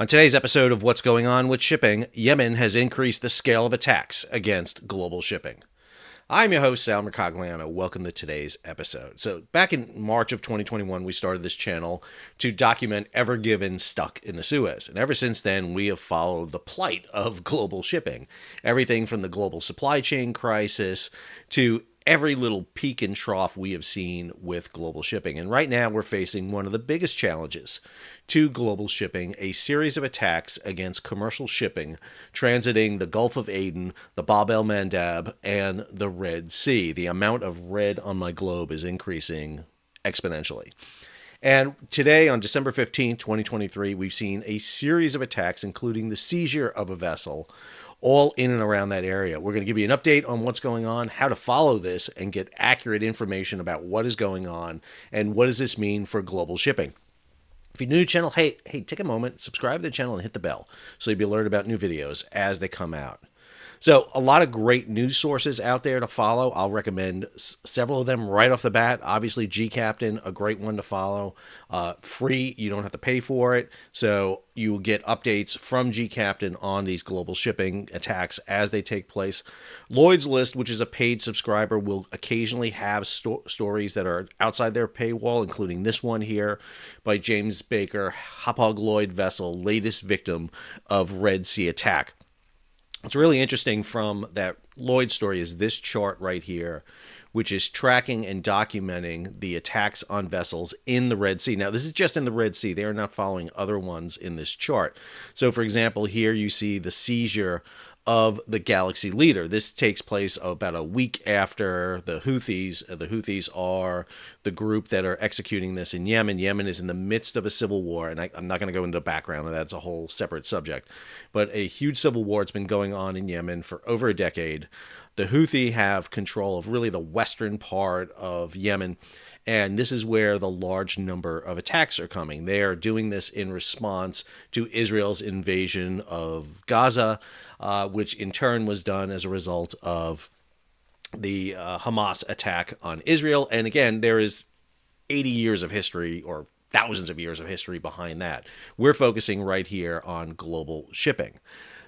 On today's episode of What's Going On with Shipping, Yemen has increased the scale of attacks against global shipping. I'm your host, Sal Mercogliano. Welcome to today's episode. So, back in March of 2021, we started this channel to document Ever Given stuck in the Suez. And ever since then, we have followed the plight of global shipping. Everything from the global supply chain crisis to every little peak and trough we have seen with global shipping. And right now, we're facing one of the biggest challenges to global shipping, a series of attacks against commercial shipping transiting the Gulf of Aden, the Bab el-Mandab, and the Red Sea. The amount of red on my globe is increasing exponentially. And today, on December 15, 2023, we've seen a series of attacks, including the seizure of a vessel, all in and around that area. We're going to give you an update on what's going on, how to follow this, and get accurate information about what is going on and what does this mean for global shipping. If you're new to the channel, hey, take a moment, subscribe to the channel and hit the bell so you'll be alerted about new videos as they come out. So a lot of great news sources out there to follow. I'll recommend several of them right off the bat. Obviously, G-Captain, a great one to follow. Free, you don't have to pay for it. So you will get updates from G-Captain on these global shipping attacks as they take place. Lloyd's List, which is a paid subscriber, will occasionally have stories that are outside their paywall, including this one here by James Baker, Hapag-Lloyd vessel, latest victim of Red Sea attack. What's really interesting from that Lloyd story is this chart right here, which is tracking and documenting the attacks on vessels in the Red Sea. Now, this is just in the Red Sea. They are not following other ones in this chart. So, for example, here you see the seizure of the Galaxy Leader. This takes place about a week after the Houthis. The Houthis are the group that are executing this in Yemen. Yemen is in the midst of a civil war, and I'm not going to go into the background of that. It's a whole separate subject. But a huge civil war has been going on in Yemen for over a decade. The Houthi have control of really the western part of Yemen, and this is where the large number of attacks are coming. They are doing this in response to Israel's invasion of Gaza, which in turn was done as a result of the Hamas attack on Israel. And again, there is 80 years of history or thousands of years of history behind that. We're focusing right here on global shipping.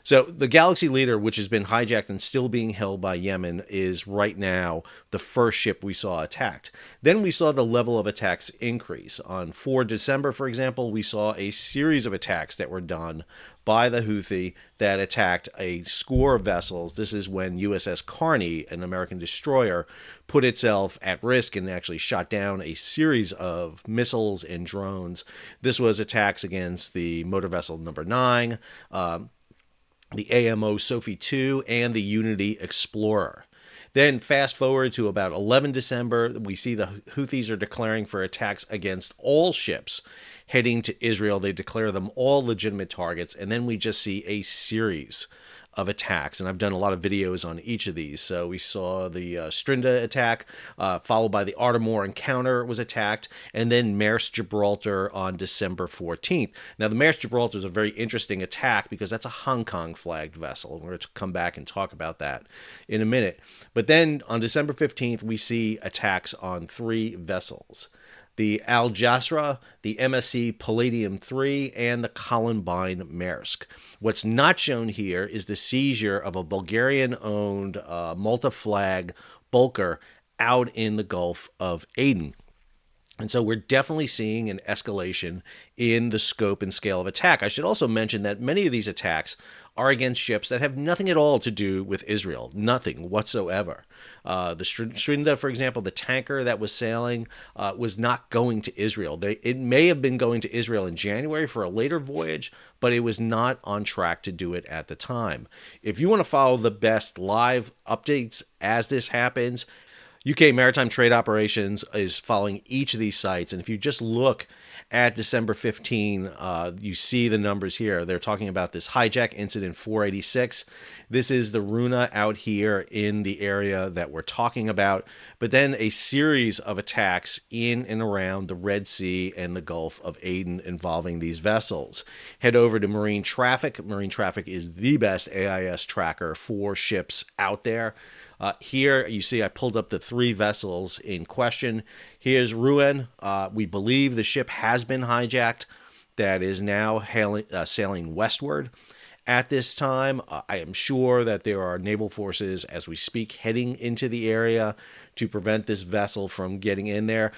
So the Galaxy Leader, which has been hijacked and still being held by Yemen, is right now the first ship we saw attacked. Then we saw the level of attacks increase. On 4 December, for example, we saw a series of attacks that were done by the Houthi that attacked a score of vessels. This is when USS Carney, an American destroyer, put itself at risk and actually shot down a series of missiles and drones. This was attacks against the motor vessel number 9, the AMO Sophie 2, and the Unity Explorer. Then fast forward to about 11 December, we see the Houthis are declaring for attacks against all ships heading to Israel. They declare them all legitimate targets, and then we just see a series of attacks, and I've done a lot of videos on each of these. So we saw the Strinda attack, followed by the Ardmore Encounter was attacked, and then Maersk Gibraltar on December 14th. Now, the Maersk Gibraltar is a very interesting attack because that's a Hong Kong flagged vessel, and we're going to come back and talk about that in a minute. But then on December 15th, we see attacks on 3 vessels: the Al Jasra, the MSC Palladium 3, and the Columbine Maersk. What's not shown here is the seizure of a Bulgarian-owned Malta-flag bulker out in the Gulf of Aden. And so we're definitely seeing an escalation in the scope and scale of attack. I should also mention that many of these attacks are against ships that have nothing at all to do with Israel. Nothing whatsoever. The Strinda, for example, the tanker that was sailing, was not going to Israel. It may have been going to Israel in January for a later voyage, but it was not on track to do it at the time. If you want to follow the best live updates as this happens, UK Maritime Trade Operations is following each of these sites. And if you just look at December 15, you see the numbers here. They're talking about this hijack incident 486. This is the Runa out here in the area that we're talking about. But then a series of attacks in and around the Red Sea and the Gulf of Aden involving these vessels. Head over to Marine Traffic. Marine Traffic is the best AIS tracker for ships out there. Here you see I pulled up the 3 vessels in question. Here's Rouen. We believe the ship has been hijacked. that is now sailing westward. At this time, I am sure that there are naval forces as we speak heading into the area to prevent this vessel from getting in there.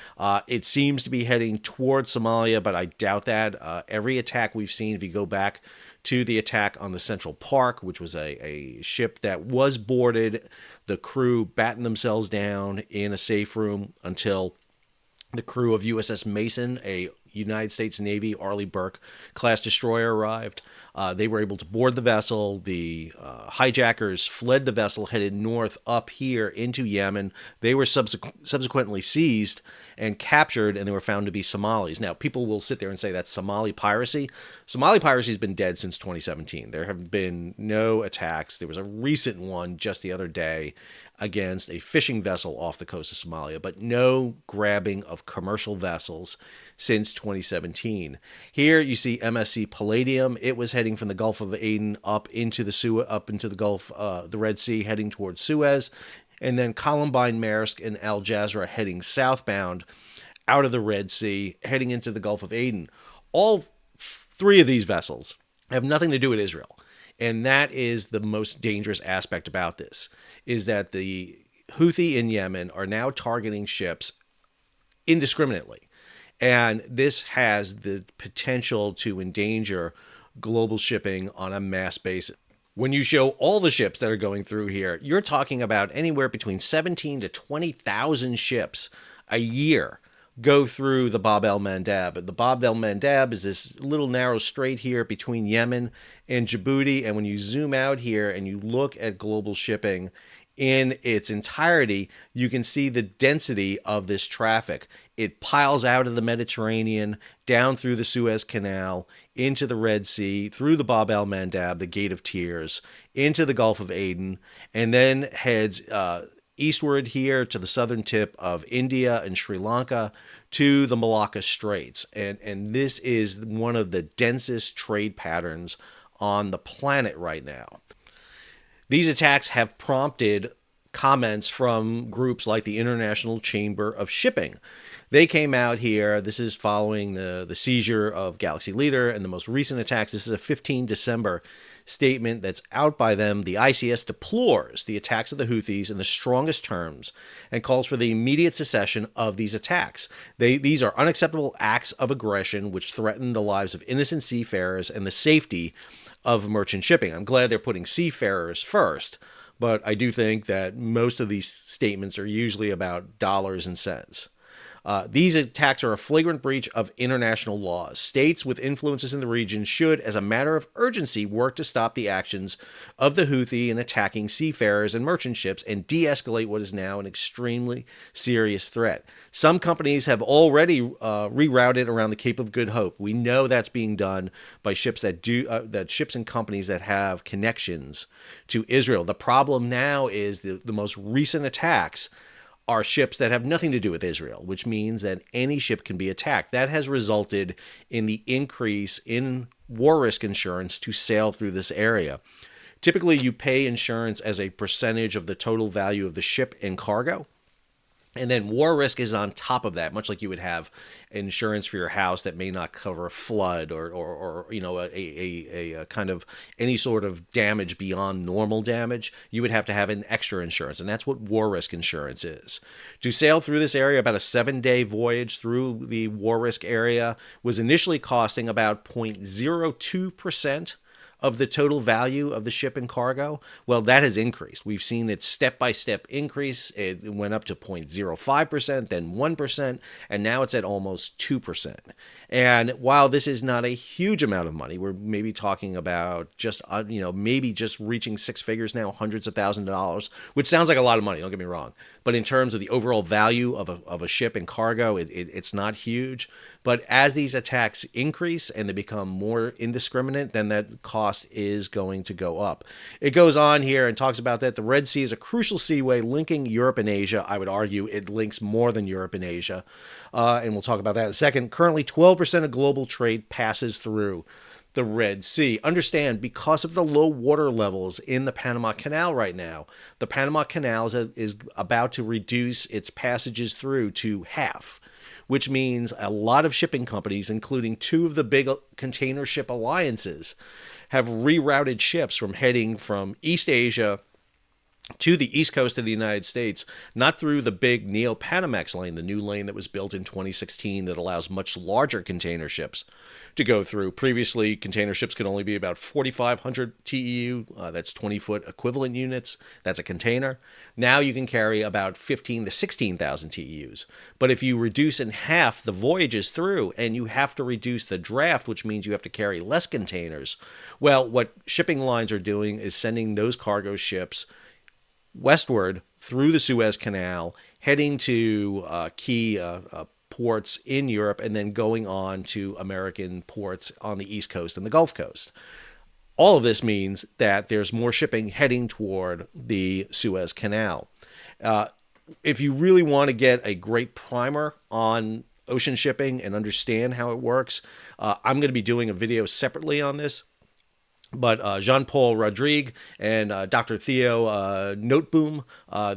It seems to be heading towards Somalia, but I doubt that. Every attack we've seen, if you go back to the attack on the Central Park, which was a ship that was boarded, the crew battened themselves down in a safe room until the crew of USS Mason, a United States Navy Arleigh Burke class destroyer, arrived. They were able to board the vessel. The hijackers fled the vessel, headed north up here into Yemen. They were subsequently seized and captured, and they were found to be Somalis. Now, people will sit there and say that's Somali piracy. Somali piracy has been dead since 2017. There have been no attacks. There was a recent one just the other day against a fishing vessel off the coast of Somalia, but no grabbing of commercial vessels since 2017. Here you see MSC Palladium. It was heading from the Gulf of Aden up into the Gulf, the Red Sea, heading towards Suez, and then Columbine, Maersk, and Al Jazra heading southbound out of the Red Sea, heading into the Gulf of Aden. All three of these vessels have nothing to do with Israel. And that is the most dangerous aspect about this, is that the Houthi in Yemen are now targeting ships indiscriminately. And this has the potential to endanger global shipping on a mass basis. When you show all the ships that are going through here, you're talking about anywhere between 17 to 20,000 ships a year go through the Bab el-Mandab. The Bab el-Mandab is this little narrow strait here between Yemen and Djibouti. And when you zoom out here and you look at global shipping in its entirety, you can see the density of this traffic. It piles out of the Mediterranean, down through the Suez Canal, into the Red Sea, through the Bab el-Mandab, the Gate of Tears, into the Gulf of Aden, and then heads eastward here to the southern tip of India and Sri Lanka to the Malacca Straits. And this is one of the densest trade patterns on the planet right now. These attacks have prompted comments from groups like the International Chamber of Shipping. They came out here. This is following the seizure of Galaxy Leader and the most recent attacks. This is a 15 December statement that's out by them. The ICS deplores the attacks of the Houthis in the strongest terms and calls for the immediate cessation of these attacks. These are unacceptable acts of aggression which threaten the lives of innocent seafarers and the safety of merchant shipping. I'm glad they're putting seafarers first, but I do think that most of these statements are usually about dollars and cents. These attacks are a flagrant breach of international laws. States with influences in the region should, as a matter of urgency, work to stop the actions of the Houthi in attacking seafarers and merchant ships and de-escalate what is now an extremely serious threat. Some companies have already rerouted around the Cape of Good Hope. We know that's being done by ships that ships and companies that have connections to Israel. The problem now is the most recent attacks are ships that have nothing to do with Israel, which means that any ship can be attacked. That has resulted in the increase in war risk insurance to sail through this area. Typically, you pay insurance as a percentage of the total value of the ship and cargo. And then war risk is on top of that, much like you would have insurance for your house that may not cover a flood or you know, a kind of any sort of damage beyond normal damage. You would have to have an extra insurance, and that's what war risk insurance is. To sail through this area, about a 7-day voyage through the war risk area was initially costing about 0.02% of the total value of the ship and cargo. Well, that has increased. We've seen it step-by-step increase. It went up to 0.05%, then 1%, and now it's at almost 2%. And while this is not a huge amount of money, we're maybe talking about just, maybe just reaching six figures now, hundreds of thousands of dollars, which sounds like a lot of money, don't get me wrong. But in terms of the overall value of a ship and cargo, it's not huge. But as these attacks increase and they become more indiscriminate, then that cost is going to go up. It goes on here and talks about that the Red Sea is a crucial seaway linking Europe and Asia. I would argue it links more than Europe and Asia. And we'll talk about that in a second. Currently, 12% of global trade passes through the Red Sea. Understand, because of the low water levels in the Panama Canal right now, the Panama Canal is about to reduce its passages through to half, which means a lot of shipping companies, including two of the big container ship alliances, have rerouted ships from heading from East Asia to the east coast of the United States, not through the big Neo-Panamax lane, the new lane that was built in 2016 that allows much larger container ships to go through. Previously, container ships could only be about 4,500 TEU. That's 20-foot equivalent units. That's a container. Now you can carry about 15 to 16,000 TEUs. But if you reduce in half the voyages through and you have to reduce the draft, which means you have to carry less containers, well, what shipping lines are doing is sending those cargo ships westward through the Suez Canal, heading to key ports in Europe, and then going on to American ports on the East Coast and the Gulf Coast. All of this means that there's more shipping heading toward the Suez Canal. If you really want to get a great primer on ocean shipping and understand how it works, I'm going to be doing a video separately on this. But Jean-Paul Rodrigue and Dr. Theo Noteboom,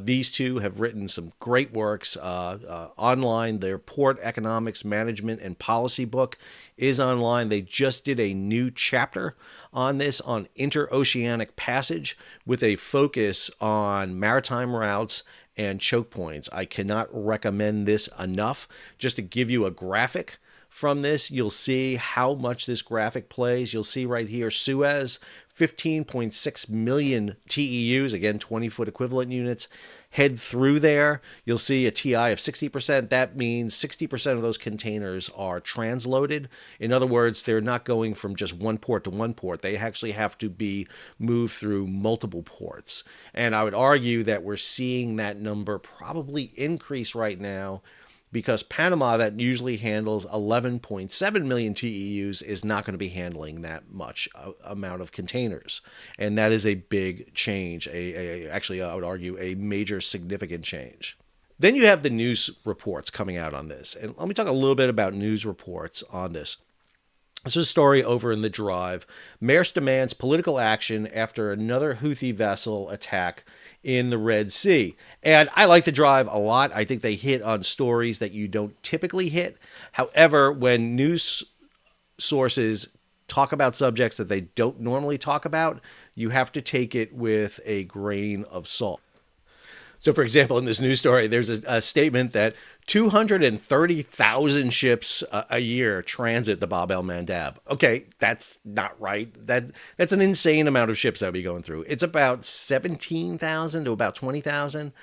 these two have written some great works online. Their Port Economics Management and Policy book is online. They just did a new chapter on this, on Interoceanic Passage, with a focus on maritime routes and choke points. I cannot recommend this enough. Just to give you a graphic from this, you'll see how much this graphic plays. You'll see right here, Suez, 15.6 million TEUs, again, 20-foot equivalent units, head through there. You'll see a TI of 60%. That means 60% of those containers are transloaded. In other words, they're not going from just one port to one port. They actually have to be moved through multiple ports. And I would argue that we're seeing that number probably increase right now, because Panama, that usually handles 11.7 million TEUs, is not going to be handling that much amount of containers. And that is a big change, actually, I would argue, a major significant change. Then you have the news reports coming out on this. And let me talk a little bit about news reports on this. This is a story over in The Drive. Maersk demands political action after another Houthi vessel attack in the Red Sea. And I like The Drive a lot. I think they hit on stories that you don't typically hit. However, when news sources talk about subjects that they don't normally talk about, you have to take it with a grain of salt. So, for example, in this news story, there's a statement that 230,000 ships a year transit the Bab el-Mandab. Okay, that's not right. That's an insane amount of ships that would be going through. It's about 17,000 to about 20,000.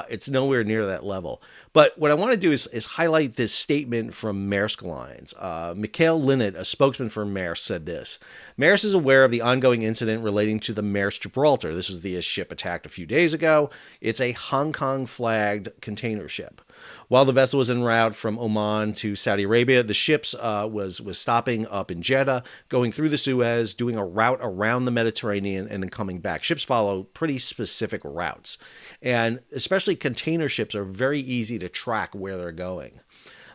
It's nowhere near that level. But what I want to do is highlight this statement from Maersk Lines. Mikhail Linnet, a spokesman for Maersk, said this: Maersk is aware of the ongoing incident relating to the Maersk Gibraltar. This was the ship attacked a few days ago. It's a Hong Kong flagged container ship. While the vessel was en route from Oman to Saudi Arabia, the ship was stopping up in Jeddah, going through the Suez, doing a route around the Mediterranean, and then coming back. Ships follow pretty specific routes. And especially container ships are very easy to track where they're going.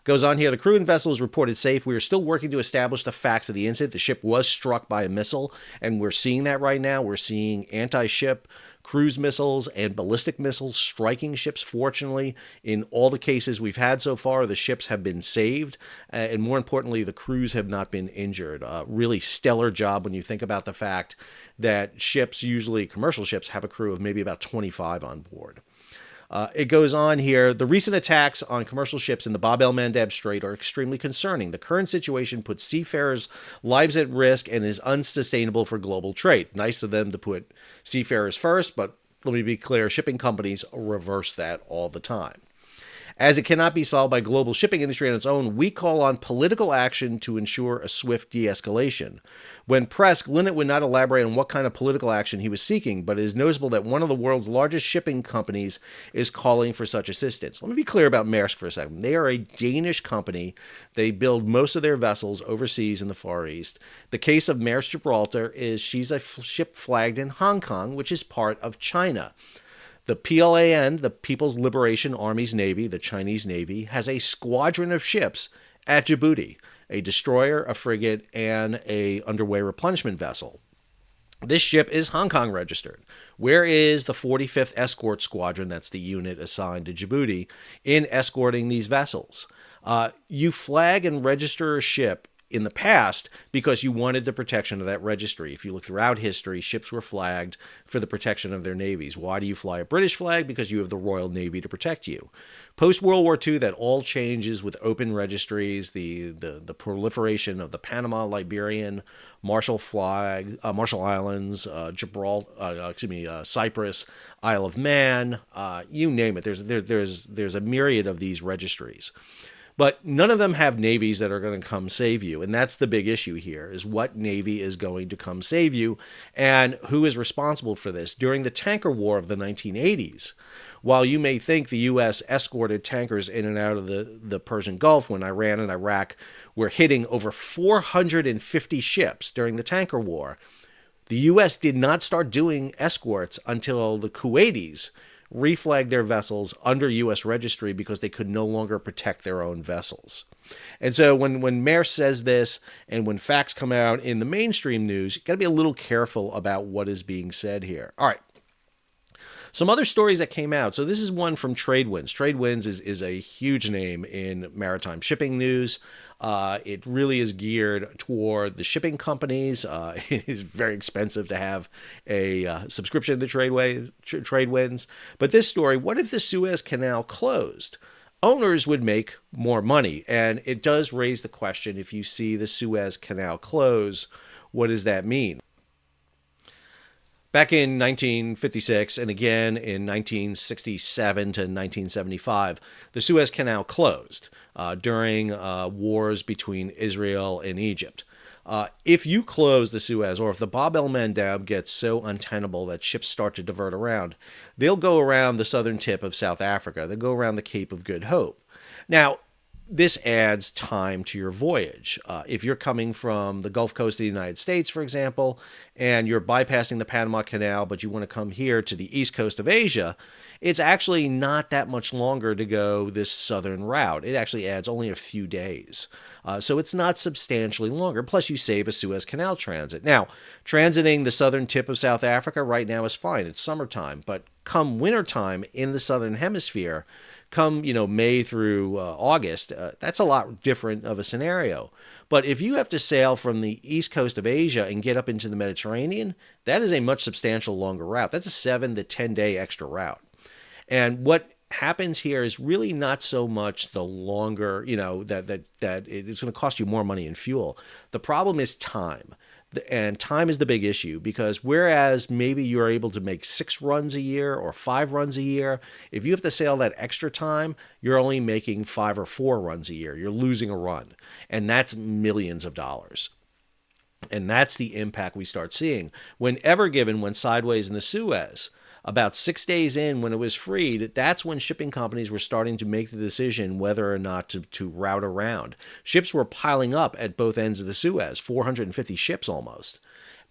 Goes on here, the crew and vessel is reported safe. We are still working to establish the facts of the incident. The ship was struck by a missile, and we're seeing that right now. We're seeing anti-ship cruise missiles and ballistic missiles striking ships. Fortunately, in all the cases we've had so far, the ships have been saved, and more importantly, the crews have not been injured. Really stellar job when you think about the fact that ships, usually commercial ships, have a crew of maybe about 25 on board. It goes on here. The recent attacks on commercial ships in the Bab el-Mandab Strait are extremely concerning. The current situation puts seafarers' lives at risk and is unsustainable for global trade. Nice of them to put seafarers first, but let me be clear, shipping companies reverse that all the time. As it cannot be solved by global shipping industry on its own, we call on political action to ensure a swift de-escalation. When pressed, Linnet would not elaborate on what kind of political action he was seeking, but it is noticeable that one of the world's largest shipping companies is calling for such assistance. Let me be clear about Maersk for a second. They are a Danish company. They build most of their vessels overseas in the Far East. The case of Maersk Gibraltar is she's a ship flagged in Hong Kong, which is part of China. The PLAN, the People's Liberation Army's Navy, the Chinese Navy, has a squadron of ships at Djibouti. a destroyer, a frigate, and a underway replenishment vessel. This ship is Hong Kong registered. Where is the 45th Escort Squadron, that's the unit assigned to Djibouti, in escorting these vessels? You flag and register a ship in the past because you wanted the protection of that registry. If you look throughout history, ships were flagged for the protection of their navies. Why do you fly a British flag? Because you have the Royal Navy to protect you. Post-World War II, that all changes with open registries, the proliferation of the Panama, Liberian, Marshall Islands, Cyprus, Isle of Man, you name it. There's a myriad of these registries. But none of them have navies that are going to come save you. And that's the big issue here, is what navy is going to come save you and who is responsible for this. During the tanker war of the 1980s, while you may think the U.S. escorted tankers in and out of the Persian Gulf when Iran and Iraq were hitting over 450 ships during the tanker war, the U.S. did not start doing escorts until the Kuwaitis reflagged their vessels under U.S. registry because they could no longer protect their own vessels. And so when Maersk says this and when facts come out in the mainstream news, you got to be a little careful about what is being said here. All right. Some other stories that came out. So this is one from Tradewinds. Tradewinds is a huge name in maritime shipping news. It really is geared toward the shipping companies. It is very expensive to have a subscription to Tradewinds. But this story, what if the Suez Canal closed? Owners would make more money. And it does raise the question, if you see the Suez Canal close, what does that mean? Back in 1956 and again in 1967 to 1975, the Suez Canal closed during wars between Israel and Egypt. If you close the Suez, or if the Bab el-Mandeb gets so untenable that ships start to divert around, they'll go around the southern tip of South Africa. They'll go around the Cape of Good Hope. Now, this adds time to your voyage. If you're coming from the Gulf Coast of the United States, for example, and you're bypassing the Panama Canal, but you want to come here to the east coast of Asia, it's actually not that much longer to go this southern route. It actually adds only a few days. So it's not substantially longer. Plus, you save a Suez Canal transit. Now, transiting the southern tip of South Africa right now is fine. It's summertime. But come wintertime in the southern hemisphere, come, May through August, that's a lot different of a scenario. But if you have to sail from the east coast of Asia and get up into the Mediterranean, that is a much substantial longer route. That's a 7 to 10 day extra route. And what happens here is really not so much the longer, that it's going to cost you more money in fuel. The problem is time. And time is the big issue, because whereas maybe you're able to make 6 runs a year or 5 runs a year, if you have to sail that extra time, you're only making 5 or 4 runs a year. You're losing a run. And that's millions of dollars. And that's the impact we start seeing. When Ever Given went sideways in the Suez, about 6 days in, when it was freed, that's when shipping companies were starting to make the decision whether or not to route around. Ships were piling up at both ends of the Suez, 450 ships almost.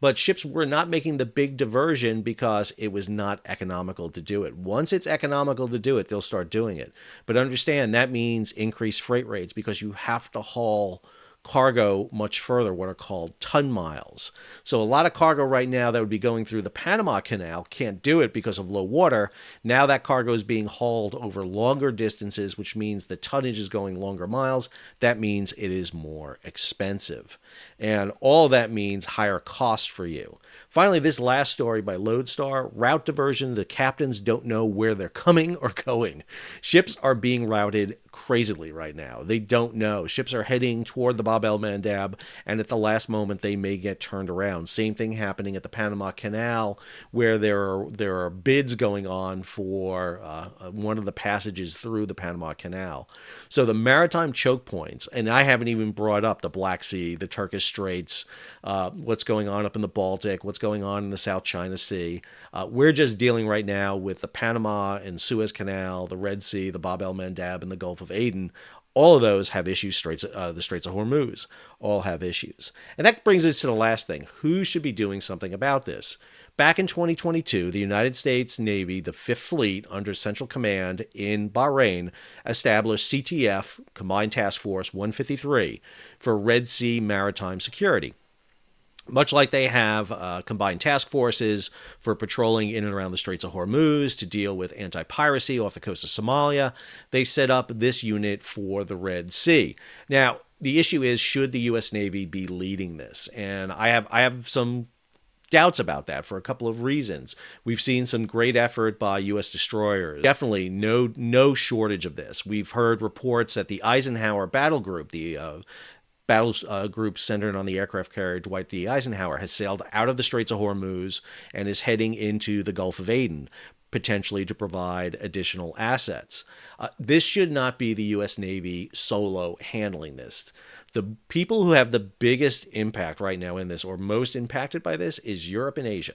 But ships were not making the big diversion because it was not economical to do it. Once it's economical to do it, they'll start doing it. But understand, that means increased freight rates, because you have to haul cargo much further, what are called ton miles. So a lot of cargo right now that would be going through the Panama Canal can't do it because of low water. Now that cargo is being hauled over longer distances, which means the tonnage is going longer miles. That means it is more expensive. And all that means higher cost for you. Finally, this last story by Lodestar, route diversion. The captains don't know where they're coming or going. Ships are being routed crazily right now. They don't know. Ships are heading toward the Bab el-Mandeb, and at the last moment they may get turned around. Same thing happening at the Panama Canal, where there are bids going on for one of the passages through the Panama Canal. So the maritime choke points, and I haven't even brought up the Black Sea, the Turkish Straits, what's going on up in the Baltic, what's going on in the South China Sea. We're just dealing right now with the Panama and Suez Canal, the Red Sea, the Bab el-Mandeb, and the Gulf of Aden. All of those have issues. The Straits of Hormuz all have issues. And that brings us to the last thing. Who should be doing something about this? Back in 2022, the United States Navy, the Fifth Fleet, under Central Command in Bahrain, established CTF, Combined Task Force 153, for Red Sea maritime security. Much like they have combined task forces for patrolling in and around the Straits of Hormuz to deal with anti-piracy off the coast of Somalia, they set up this unit for the Red Sea. Now, the issue is, should the U.S. Navy be leading this? And I have some doubts about that for a couple of reasons. We've seen some great effort by U.S. destroyers. Definitely no shortage of this. We've heard reports that the Eisenhower Battle Group, the battle group centered on the aircraft carrier Dwight D. Eisenhower, has sailed out of the Straits of Hormuz and is heading into the Gulf of Aden, potentially to provide additional assets. This should not be the U.S. Navy solo handling this. The people who have the biggest impact right now in this, or most impacted by this, is Europe and Asia.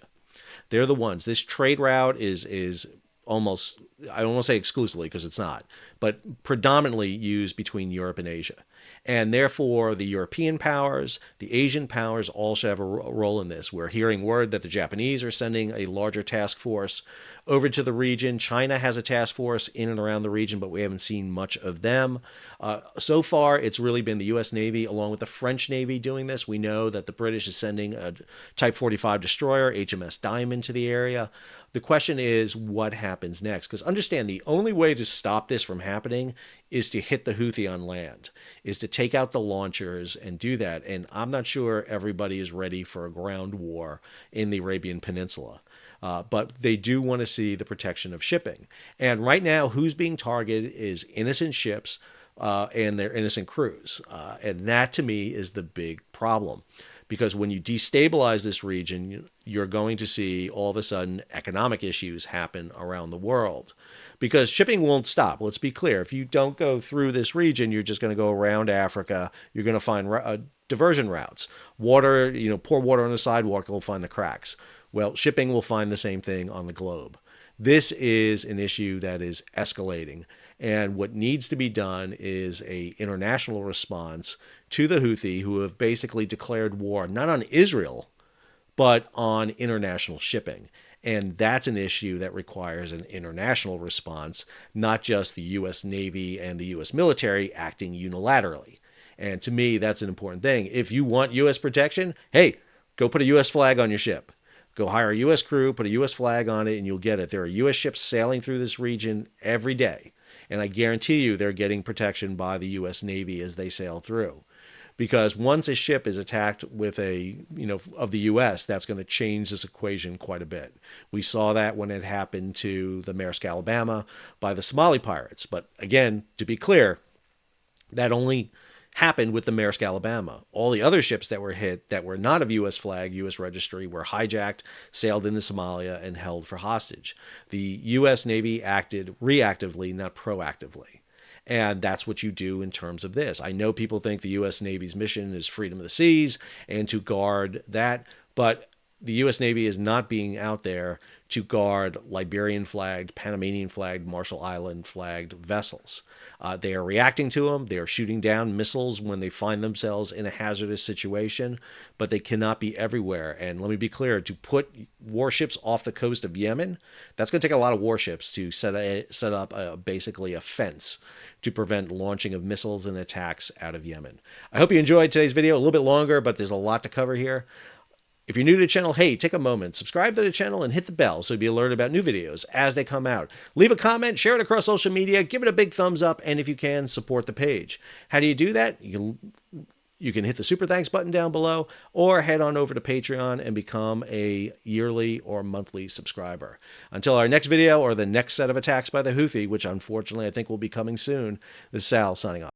They're the ones. This trade route is almost, I don't want to say exclusively because it's not, but predominantly used between Europe and Asia. And therefore, the European powers, the Asian powers all should have a role in this. We're hearing word that the Japanese are sending a larger task force over to the region. China has a task force in and around the region, but we haven't seen much of them. So far, it's really been the U.S. Navy along with the French Navy doing this. We know that the British is sending a Type 45 destroyer, HMS Diamond, to the area. The question is, what happens next? Because understand, the only way to stop this from happening is to hit the Houthi on land, is to take out the launchers and do that. And I'm not sure everybody is ready for a ground war in the Arabian Peninsula. But they do want to see the protection of shipping. And right now, who's being targeted is innocent ships and their innocent crews. And that, to me, is the big problem. Because when you destabilize this region, you're going to see all of a sudden economic issues happen around the world. Because shipping won't stop. Let's be clear. If you don't go through this region, you're just going to go around Africa. You're going to find diversion routes. Water, pour water on the sidewalk, will find the cracks. Well, shipping will find the same thing on the globe. This is an issue that is escalating. And what needs to be done is an international response to the Houthi, who have basically declared war not on Israel, but on international shipping. And that's an issue that requires an international response, not just the U.S. Navy and the U.S. military acting unilaterally. And to me, that's an important thing. If you want U.S. protection, hey, go put a U.S. flag on your ship. Go hire a U.S. crew, put a U.S. flag on it, and you'll get it. There are U.S. ships sailing through this region every day. And I guarantee you they're getting protection by the U.S. Navy as they sail through. Because once a ship is attacked with of the U.S., that's going to change this equation quite a bit. We saw that when it happened to the Maersk, Alabama by the Somali pirates. But again, to be clear, that only happened with the Maersk, Alabama. All the other ships that were hit that were not of U.S. flag, U.S. registry, were hijacked, sailed into Somalia, and held for hostage. The U.S. Navy acted reactively, not proactively. And that's what you do in terms of this. I know people think the U.S. Navy's mission is freedom of the seas and to guard that, but the U.S. Navy is not being out there to guard Liberian-flagged, Panamanian-flagged, Marshall Island-flagged vessels. They are reacting to them. They are shooting down missiles when they find themselves in a hazardous situation, but they cannot be everywhere. And let me be clear, to put warships off the coast of Yemen, that's going to take a lot of warships to set up basically a fence to prevent launching of missiles and attacks out of Yemen. I hope you enjoyed today's video. A little bit longer, but there's a lot to cover here. If you're new to the channel, hey, take a moment, subscribe to the channel, and hit the bell so you'll be alerted about new videos as they come out. Leave a comment, share it across social media, give it a big thumbs up, and if you can, support the page. How do you do that? You can hit the super thanks button down below, or head on over to Patreon and become a yearly or monthly subscriber. Until our next video or the next set of attacks by the Houthi, which unfortunately I think will be coming soon, this is Sal signing off.